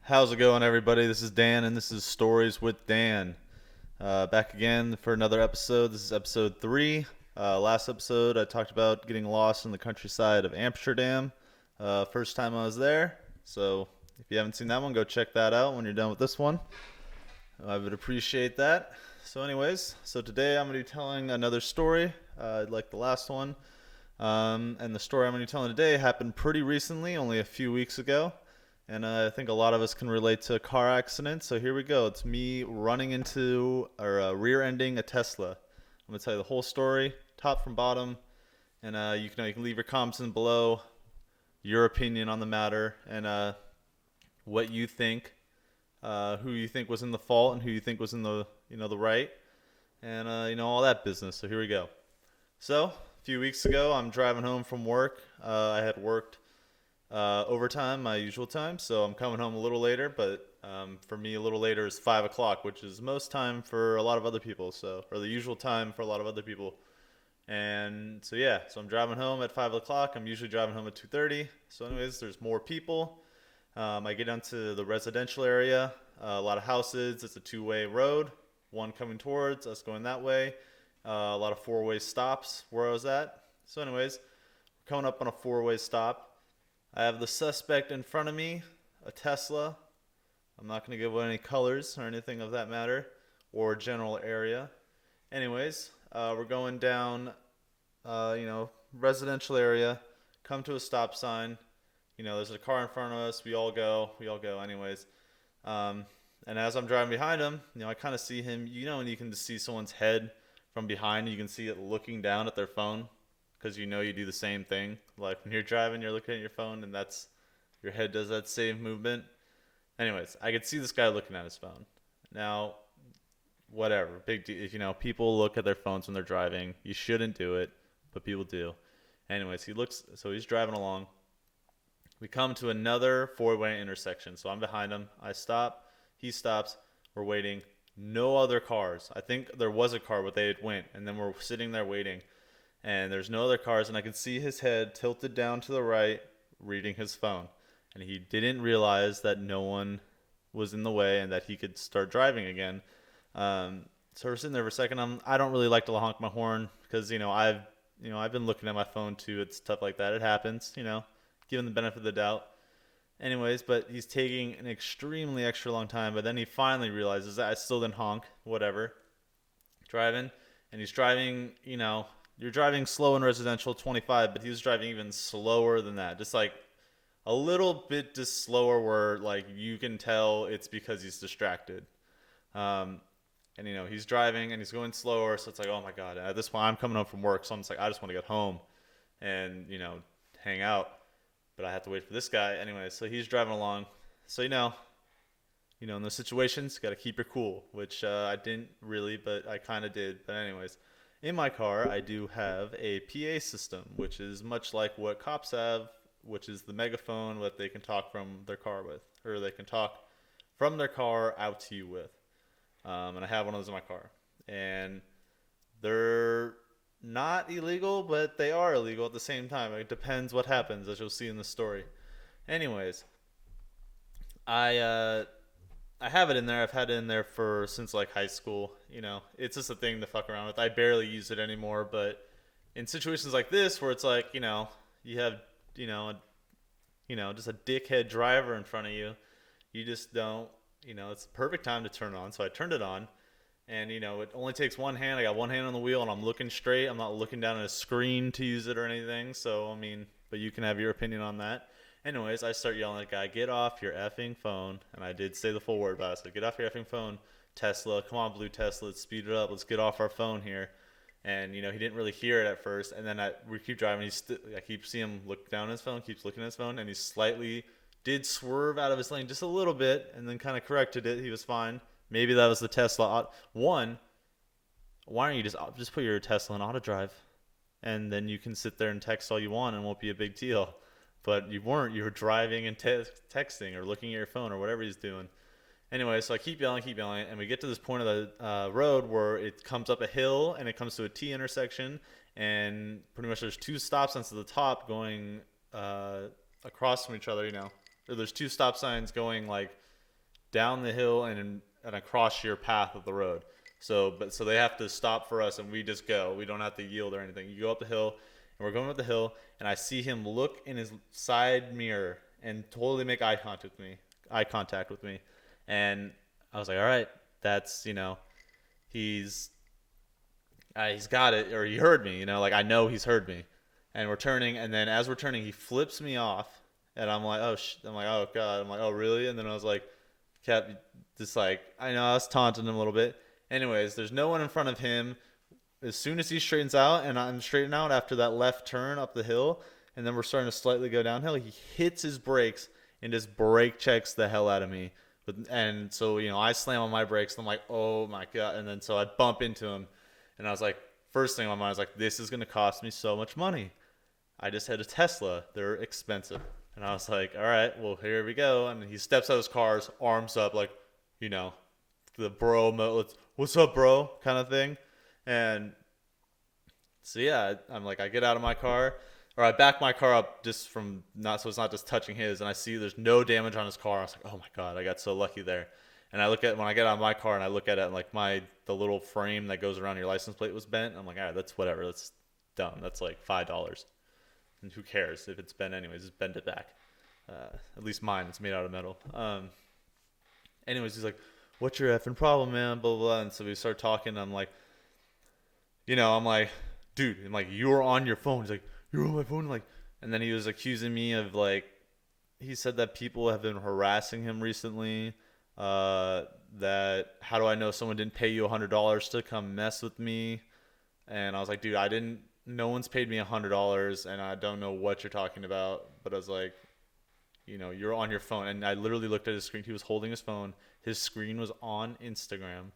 How's it going, everybody? This is Dan, and this is Stories with Dan. Back again for another episode. This is episode 3. Last episode, I talked about getting lost in the countryside of Amsterdam. First time I was there. So if you haven't seen that one, go check that out when you're done with this one. I would appreciate that. So anyways, today I'm going to be telling another story, like the last one. And the story I'm going to be telling today happened pretty recently, only a few weeks ago. And I think a lot of us can relate to a car accident. So here we go. It's me running into or rear-ending a Tesla. I'm going to tell you the whole story, top from bottom. And you can leave your comments in below, your opinion on the matter, and what you think, who you think was in the fault and who you think was in the the right, and all that business. So here we go. So a few weeks ago, I'm driving home from work. I had worked overtime, my usual time, so I'm coming home a little later, but for me a little later is 5 o'clock, which is most time for a lot of other people, or the usual time for a lot of other people. And so I'm driving home at 5 o'clock. I'm usually driving home at 2:30. So anyways, there's more people. I get down to the residential area, a lot of houses. It's a two-way road, one coming towards us going that way, a lot of four-way stops where I was at. So anyways, coming up on a four-way stop. I have the suspect in front of me, a Tesla. I'm not going to give away any colors or anything of that matter, or general area. Anyways, we're going down, residential area, come to a stop sign. There's a car in front of us. We all go anyways. And as I'm driving behind him, I kind of see him, and you can just see someone's head from behind. You can see it looking down at their phone. Because you do the same thing. Like when you're driving, you're looking at your phone, and your head does that same movement. Anyways, I could see this guy looking at his phone. Now, whatever, big deal. If people look at their phones when they're driving, you shouldn't do it, but people do. Anyways, he's driving along. We come to another four-way intersection. So I'm behind him. I stop. He stops. We're waiting. No other cars. I think there was a car, but they had went, and then we're sitting there waiting. And there's no other cars, and I can see his head tilted down to the right, reading his phone. And he didn't realize that no one was in the way and that he could start driving again. So we're sitting there for a second. I don't really like to honk my horn because I've been looking at my phone too. It's stuff like that. It happens. Given the benefit of the doubt. Anyways, but he's taking an extremely extra long time. But then he finally realizes that I still didn't honk. Whatever. Driving, and he's driving. You're driving slow in residential, 25, but he was driving even slower than that. Just like a little bit just slower where like you can tell it's because he's distracted. And he's driving and he's going slower. So it's like, oh my God. At this point, I'm coming home from work. So I'm just like, I just want to get home and, hang out. But I have to wait for this guy. Anyway, so he's driving along. So, in those situations, got to keep your cool, which I didn't really, but I kind of did. But anyways. In my car, I do have a PA system, which is much like what cops have, which is the megaphone that they can talk from their car with, or they can talk from their car out to you with. And I have one of those in my car. And they're not illegal, but they are illegal at the same time. It depends what happens, as you'll see in the story. Anyways, I have it in there. I've had it in there since like high school. It's just a thing to fuck around with. I barely use it anymore, but in situations like this where it's like, you have, just a dickhead driver in front of you, you just don't, it's the perfect time to turn it on. So I turned it on, and it only takes one hand. I got one hand on the wheel, and I'm looking straight. I'm not looking down at a screen to use it or anything. So but you can have your opinion on that. Anyways, I start yelling at the guy, get off your effing phone. And I did say the full word about it. I said, get off your effing phone, Tesla. Come on, blue Tesla. Let's speed it up. Let's get off our phone here. And, he didn't really hear it at first. And then we keep driving. I keep seeing him look down at his phone, keeps looking at his phone. And he slightly did swerve out of his lane just a little bit and then kind of corrected it. He was fine. Maybe that was the Tesla. One, why don't you just put your Tesla in auto drive? And then you can sit there and text all you want and it won't be a big deal. But you weren't. You were driving and texting or looking at your phone or whatever he's doing. Anyway, so I keep yelling, and we get to this point of the road where it comes up a hill and it comes to a T intersection, and pretty much there's two stop signs at the top going across from each other, or there's two stop signs going like down the hill and across your path of the road. So they have to stop for us, and we just go. We don't have to yield or anything. You go up the hill, and we're going up the hill, and I see him look in his side mirror and totally make eye contact with me, and I was like, all right, that's he's he's got it, or he heard me, like I know he's heard me, and we're turning, and then as we're turning, he flips me off, and I'm like, I'm like, oh god, I'm like, oh really, and then I was like, kept just like I know I was taunting him a little bit. Anyways, there's no one in front of him. As soon as he straightens out, and I'm straightening out after that left turn up the hill, and then we're starting to slightly go downhill, he hits his brakes and just brake checks the hell out of me. And so, I slam on my brakes, and I'm like, oh my god. And then so I bump into him, and I was like, first thing on my mind was like, this is going to cost me so much money. I just had a Tesla. They're expensive. And I was like, all right, well, here we go. And he steps out of his car, arms up, like, the bro mode, what's up, bro, kind of thing. And so, yeah, I'm like, I get out of my car, or I back my car up just from not, so it's not just touching his, and I see there's no damage on his car. I was like, oh my God, I got so lucky there. And I look at, when I get out of my car and I look at it, and like the little frame that goes around your license plate was bent. I'm like, all right, that's whatever. That's dumb. That's like $5. And who cares if it's bent anyways? Just bend it back. At least mine, it's made out of metal. Anyways, he's like, what's your effing problem, man? Blah, blah, blah. And so we start talking. I'm like, I'm like, dude, I'm like, you were on your phone. He's like, you were on my phone? I'm like, and then he was accusing me of like, he said that people have been harassing him recently. That how do I know someone didn't pay you $100 to come mess with me? And I was like, dude, I didn't. No one's paid me $100, and I don't know what you're talking about. But I was like, you're on your phone, and I literally looked at his screen. He was holding his phone. His screen was on Instagram.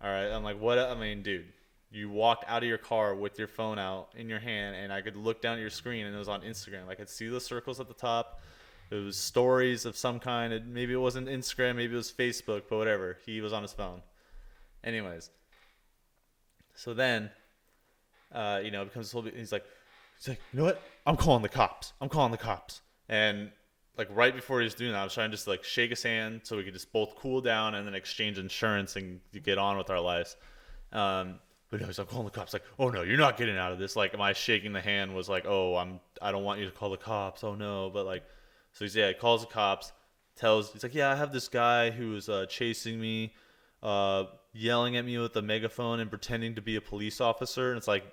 All right, I'm like, what? I mean, dude, you walked out of your car with your phone out in your hand, and I could look down at your screen, and it was on Instagram. I could see the circles at the top. It was stories of some kind. Maybe it wasn't Instagram, maybe it was Facebook, but whatever. He was on his phone. Anyways, so then, it becomes this whole. He's like, you know what? I'm calling the cops. I'm calling the cops. And like right before he was doing that, I was trying to just like shake his hand so we could just both cool down and then exchange insurance and get on with our lives. But no, he's like, calling the cops. Like, oh no, you're not getting out of this. Like, my shaking the hand was like, oh, I don't want you to call the cops. Oh no, but like, so he calls the cops. He's like, yeah, I have this guy who's chasing me, yelling at me with a megaphone and pretending to be a police officer. And it's like,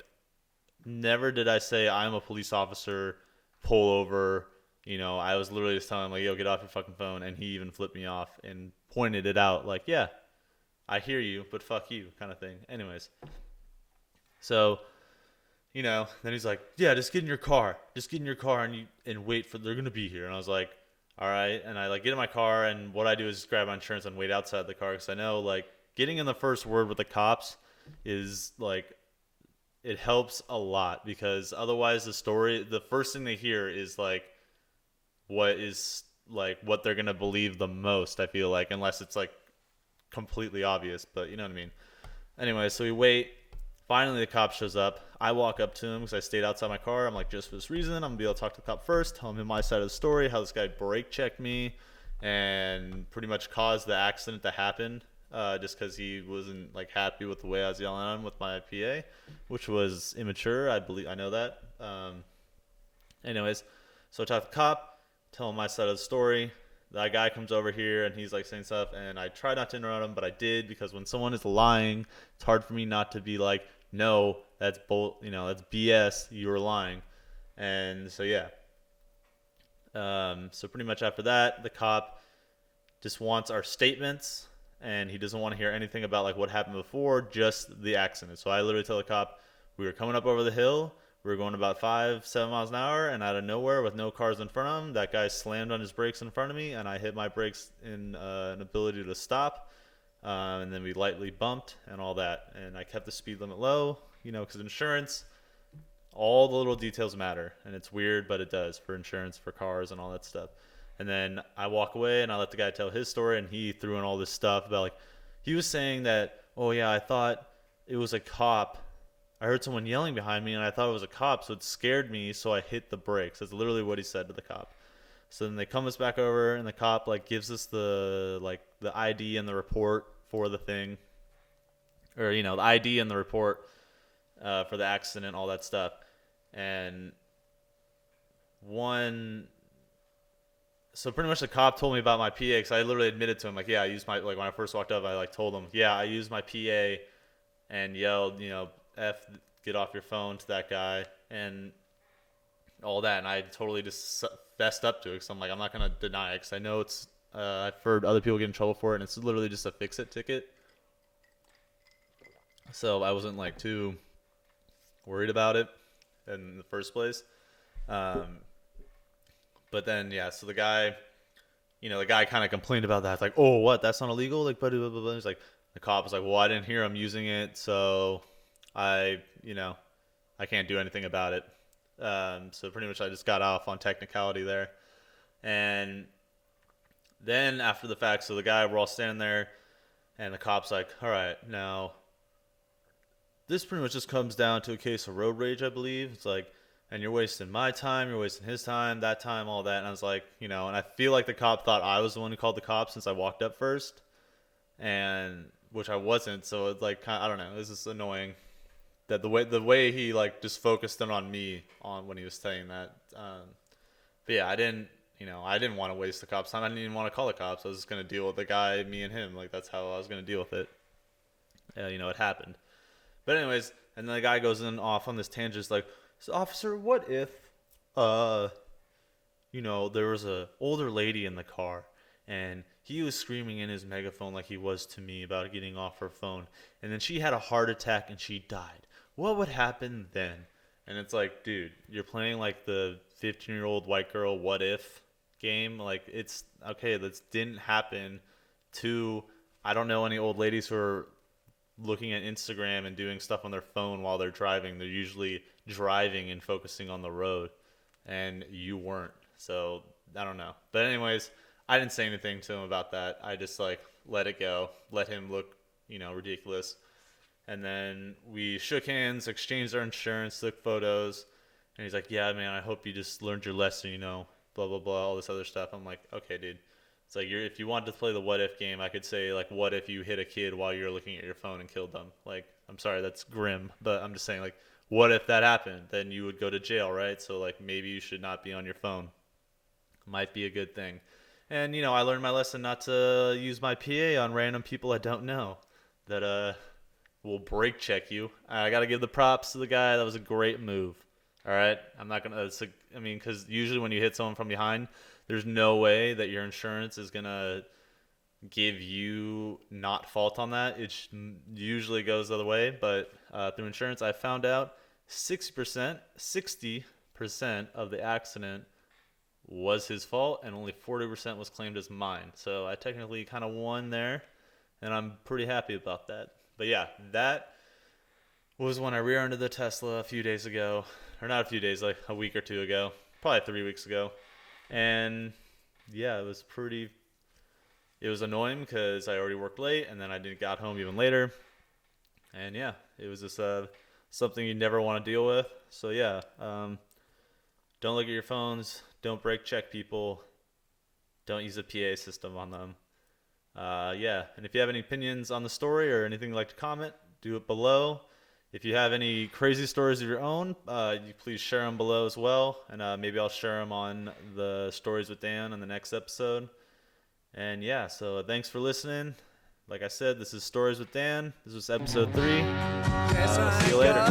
never did I say I'm a police officer. Pull over. I was literally just telling him like, yo, get off your fucking phone. And he even flipped me off and pointed it out like, yeah, I hear you, but fuck you, kind of thing. Anyways, so then he's like, yeah, just get in your car. Just get in your car and wait for, they're going to be here. And I was like, all right. And I like get in my car, and what I do is just grab my insurance and wait outside the car. Cause I know like getting in the first word with the cops is like, it helps a lot, because otherwise the first thing they hear is like, what they're going to believe the most, I feel like, unless it's like completely obvious, but you know what I mean? Anyway, so we wait. Finally, the cop shows up. I walk up to him because I stayed outside my car. I'm like, just for this reason, I'm going to be able to talk to the cop first, tell him my side of the story, how this guy brake checked me and pretty much caused the accident to happen, just because he wasn't like happy with the way I was yelling at him with my PA, which was immature. I know that. Anyways, so I talk to the cop, tell him my side of the story. That guy comes over here and he's like saying stuff, and I try not to interrupt him, but I did, because when someone is lying, it's hard for me not to be like, no, that's that's BS, you were lying. And so yeah. So pretty much after that, the cop just wants our statements, and he doesn't want to hear anything about like what happened before, just the accident. So I literally tell the cop, we were coming up over the hill. We were going about 5-7 miles an hour, and out of nowhere, with no cars in front of him, that guy slammed on his brakes in front of me, and I hit my brakes in an ability to stop. And then we lightly bumped and all that. And I kept the speed limit low, because insurance, all the little details matter. And it's weird, but it does for insurance, for cars, and all that stuff. And then I walk away, and I let the guy tell his story, and he threw in all this stuff about, like, he was saying that, oh, yeah, I thought it was a cop. I heard someone yelling behind me, and I thought it was a cop, so it scared me, so I hit the brakes. That's literally what he said to the cop. So then they come us back over, and the cop like gives us the ID and the report for the thing, or the ID and the report for the accident, all that stuff. And one, so pretty much the cop told me about my PA, because I literally admitted to him, like, yeah, I used my, like, when I first walked up, I like told him, yeah, I used my PA and yelled, F, get off your phone to that guy and all that. And I totally just fessed up to it, because I'm like, I'm not going to deny it, because I know it's, I've heard other people get in trouble for it, and it's literally just a fix-it ticket. So I wasn't like too worried about it in the first place. But then, yeah, so the guy kind of complained about that. It's like, oh, what? That's not illegal? Like, blah, blah, blah, blah. He's like, the cop was like, well, I didn't hear him using it, so I can't do anything about it. So pretty much I just got off on technicality there. And then after the fact, so the guy, we're all standing there, and the cop's like, all right, now, this pretty much just comes down to a case of road rage, I believe. It's like, and you're wasting my time, you're wasting his time, that time, all that. And I was like, and I feel like the cop thought I was the one who called the cops since I walked up first, and which I wasn't. So it's like, I don't know, this is annoying that the way he like just focused in on me on when he was saying that. But yeah, I didn't want to waste the cops' time. I didn't even want to call the cops. I was just gonna deal with the guy, me and him. Like, that's how I was gonna deal with it. It happened. But anyways, and then the guy goes off on this tangent, like, so officer, what if, there was a older lady in the car, and he was screaming in his megaphone like he was to me about getting off her phone, and then she had a heart attack and she died. What would happen then? And it's like, dude, you're playing like the 15-year-old white girl what if game. Like, it's okay, that didn't happen to, I don't know any old ladies who are looking at Instagram and doing stuff on their phone while they're driving. They're usually driving and focusing on the road, and you weren't. So I don't know. But anyways, I didn't say anything to him about that. I just like let it go, let him look, ridiculous. And then we shook hands, exchanged our insurance, took photos, and he's like, yeah, man, I hope you just learned your lesson, blah, blah, blah, all this other stuff. I'm like, okay, dude. It's like, if you wanted to play the what if game, I could say, like, what if you hit a kid while you're looking at your phone and killed them? Like, I'm sorry, that's grim, but I'm just saying, like, what if that happened? Then you would go to jail, right? So, like, maybe you should not be on your phone. Might be a good thing. And, I learned my lesson not to use my PA on random people I don't know that will brake check you. I got to give the props to the guy. That was a great move. All right? I'm not going to, because usually when you hit someone from behind, there's no way that your insurance is going to give you not fault on that. It usually goes the other way, but through insurance, I found out 60% of the accident was his fault, and only 40% was claimed as mine. So I technically kind of won there, and I'm pretty happy about that. But yeah, that was when I rear-ended the Tesla a few days ago. Or not a few days, like a week or two ago. Probably 3 weeks ago. And yeah, it was annoying because I already worked late, and then I got home even later. And yeah, it was just something you never want to deal with. So yeah, don't look at your phones. Don't brake check people. Don't use a PA system on them. Yeah, and if you have any opinions on the story or anything you'd like to comment, do it below. If you have any crazy stories of your own, you please share them below as well. And maybe I'll share them on the Stories with Dan in the next episode. And yeah, so thanks for listening. Like I said, this is Stories with Dan. This was episode 3. See you later.